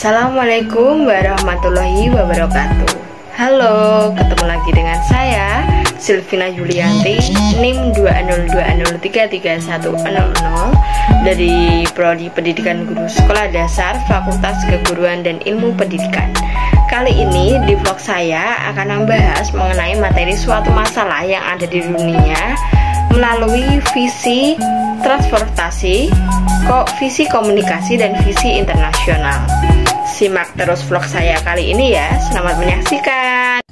Assalamualaikum warahmatullahi wabarakatuh. Halo, ketemu lagi dengan saya Silvina Yulianti, NIM 202033100 dari Prodi Pendidikan Guru Sekolah Dasar Fakultas Keguruan dan Ilmu Pendidikan. Kali ini di vlog saya akan membahas mengenai materi suatu masalah yang ada di dunia melalui visi transportasi, visi komunikasi, dan visi internasional. Simak terus vlog saya kali ini ya. Selamat menyaksikan.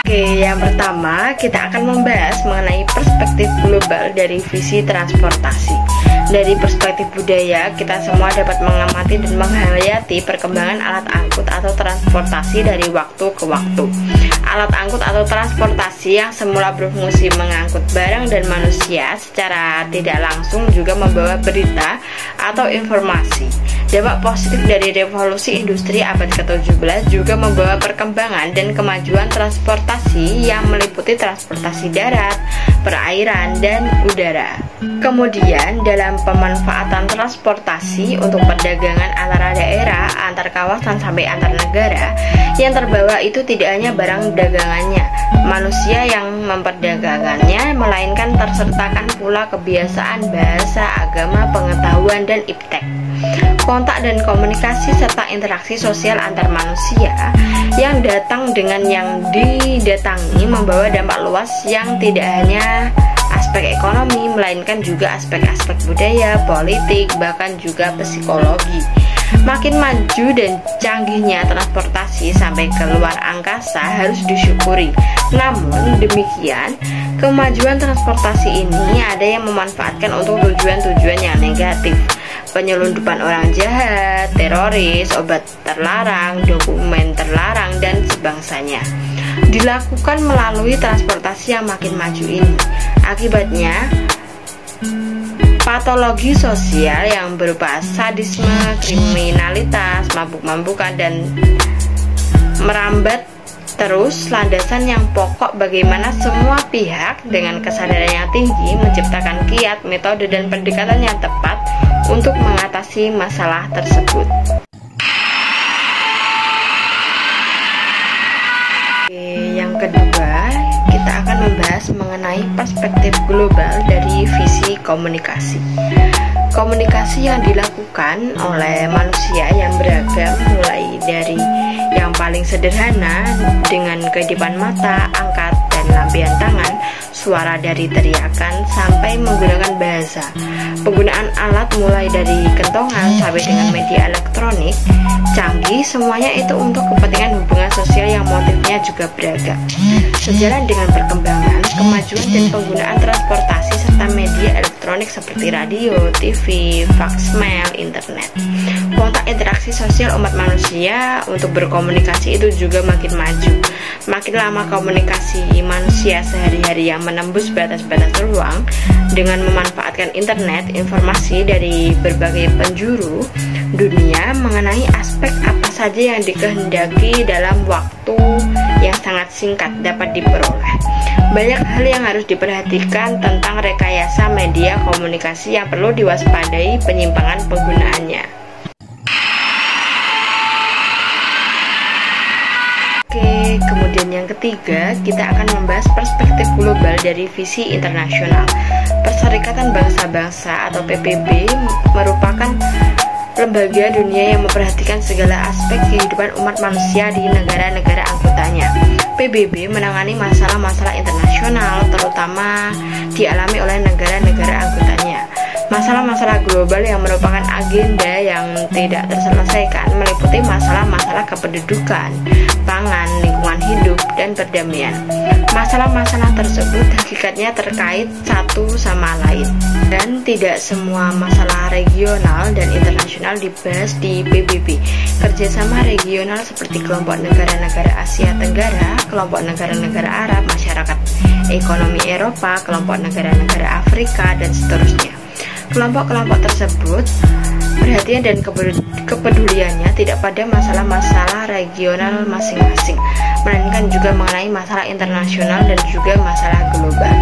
Oke, yang pertama kita akan membahas mengenai perspektif global dari visi transportasi. Dari perspektif budaya, kita semua dapat mengamati dan menghayati perkembangan alat angkut atau transportasi dari waktu ke waktu. Alat angkut atau transportasi yang semula berfungsi mengangkut barang dan manusia secara tidak langsung juga membawa berita atau informasi. Dampak positif dari revolusi industri abad ke-17 juga membawa perkembangan dan kemajuan transportasi yang meliputi transportasi darat, perairan, dan udara. Kemudian dalam pemanfaatan transportasi untuk perdagangan antara daerah, antar kawasan sampai antar negara, yang terbawa itu tidak hanya barang dagangannya, manusia yang memperdagangkannya, melainkan tersertakan pula kebiasaan, bahasa, agama, pengetahuan, dan iptek. Kontak dan komunikasi serta interaksi sosial antar manusia yang datang dengan yang didatangi membawa dampak luas yang tidak hanya aspek ekonomi, melainkan juga aspek-aspek budaya, politik, bahkan juga psikologi. Makin maju dan canggihnya transportasi sampai ke luar angkasa harus disyukuri. Namun demikian, kemajuan transportasi ini ada yang memanfaatkan untuk tujuan-tujuan yang negatif. Penyelundupan orang jahat, teroris, obat terlarang, dokumen terlarang, dan sebangsanya dilakukan melalui transportasi yang makin maju ini. Akibatnya, patologi sosial yang berupa sadisme, kriminalitas, mabuk-mabukan, dan merambat terus. Landasan yang pokok bagaimana semua pihak dengan kesadaran yang tinggi menciptakan kiat, metode, dan pendekatan yang tepat untuk mengatasi masalah tersebut. Oke, yang kedua, kita akan membahas mengenai perspektif global dari visi komunikasi. Komunikasi yang dilakukan oleh manusia yang beragam, mulai dari yang paling sederhana dengan kedipan mata, angkat, dan lampian tangan, suara dari teriakan, sampai menggunakan bahasa. Penggunaan alat mulai dari kentongan sampai dengan media elektronik canggih, semuanya itu untuk kepentingan hubungan sosial yang motifnya juga beragam. Sejalan dengan perkembangan, kemajuan dan penggunaan transportasi serta media elektronik seperti radio, TV, fax, mail, internet, kontak interaksi sosial umat manusia untuk berkomunikasi itu juga makin maju. Makin lama komunikasi manusia sehari-hari yang menembus batas-batas ruang dengan memanfaatkan internet, informasi dari berbagai penjuru dunia mengenai aspek apa saja yang dikehendaki dalam waktu yang sangat singkat dapat diperoleh. Banyak hal yang harus diperhatikan tentang rekayasa media komunikasi yang perlu diwaspadai penyimpangan penggunaannya. Oke, kemudian yang ketiga, kita akan membahas perspektif global dari visi internasional. Perserikatan Bangsa-Bangsa atau PBB merupakan lembaga dunia yang memperhatikan segala aspek kehidupan umat manusia di negara-negara anggotanya. PBB menangani masalah-masalah internasional, terutama dialami oleh negara-negara anggotanya. Masalah-masalah global yang merupakan agenda yang tidak terselesaikan meliputi masalah-masalah kependudukan, pangan, lingkungan hidup, dan perdamaian. Masalah-masalah tersebut hakikatnya terkait satu sama lain, dan tidak semua masalah regional dan internasional dibahas di PBB. Kerjasama regional seperti kelompok negara-negara Asia Tenggara, kelompok negara-negara Arab, masyarakat ekonomi Eropa, kelompok negara-negara Afrika, dan seterusnya. Kelompok-kelompok tersebut perhatian dan kepeduliannya tidak pada masalah-masalah regional masing-masing, melainkan juga mengenai masalah internasional dan juga masalah global.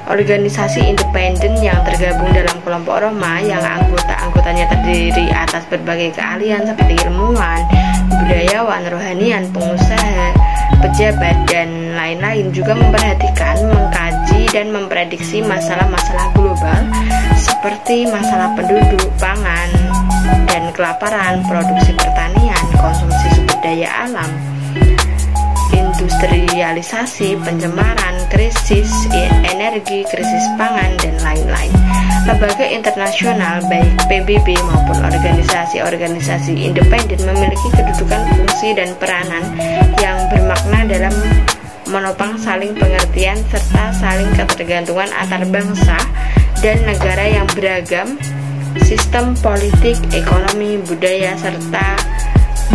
organisasi independen yang tergabung dalam kelompok Roma yang anggota-anggotanya terdiri atas berbagai keahlian seperti ilmuwan, budayawan, rohanian, pengusaha, pejabat, dan lain-lain, juga memperhatikan, mengkaji, dan memprediksi masalah-masalah global seperti masalah penduduk, pangan, dan kelaparan, produksi pertanian, konsumsi sumber daya alam, industrialisasi, pencemaran, krisis energi, krisis pangan, dan lain-lain. Lembaga internasional baik PBB maupun organisasi-organisasi independen memiliki kedudukan, fungsi, dan peranan yang bermakna dalam menopang saling pengertian serta saling ketergantungan antar bangsa dan negara yang beragam, sistem politik, ekonomi, budaya, serta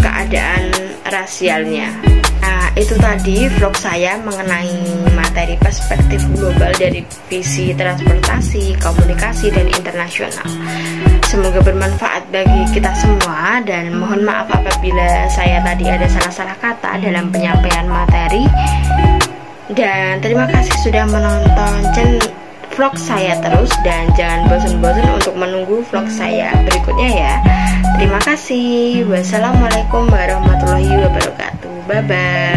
keadaan rasialnya. Nah, itu tadi vlog saya mengenai materi perspektif global dari visi transportasi, komunikasi, dan internasional. Semoga bermanfaat bagi kita semua, dan mohon maaf apabila saya tadi ada salah-salah kata dalam penyampaian materi. Dan terima kasih sudah menonton vlog saya terus, dan jangan bosan-bosan untuk menunggu vlog saya berikutnya ya. Terima kasih. Wassalamualaikum warahmatullahi wabarakatuh. Bye bye.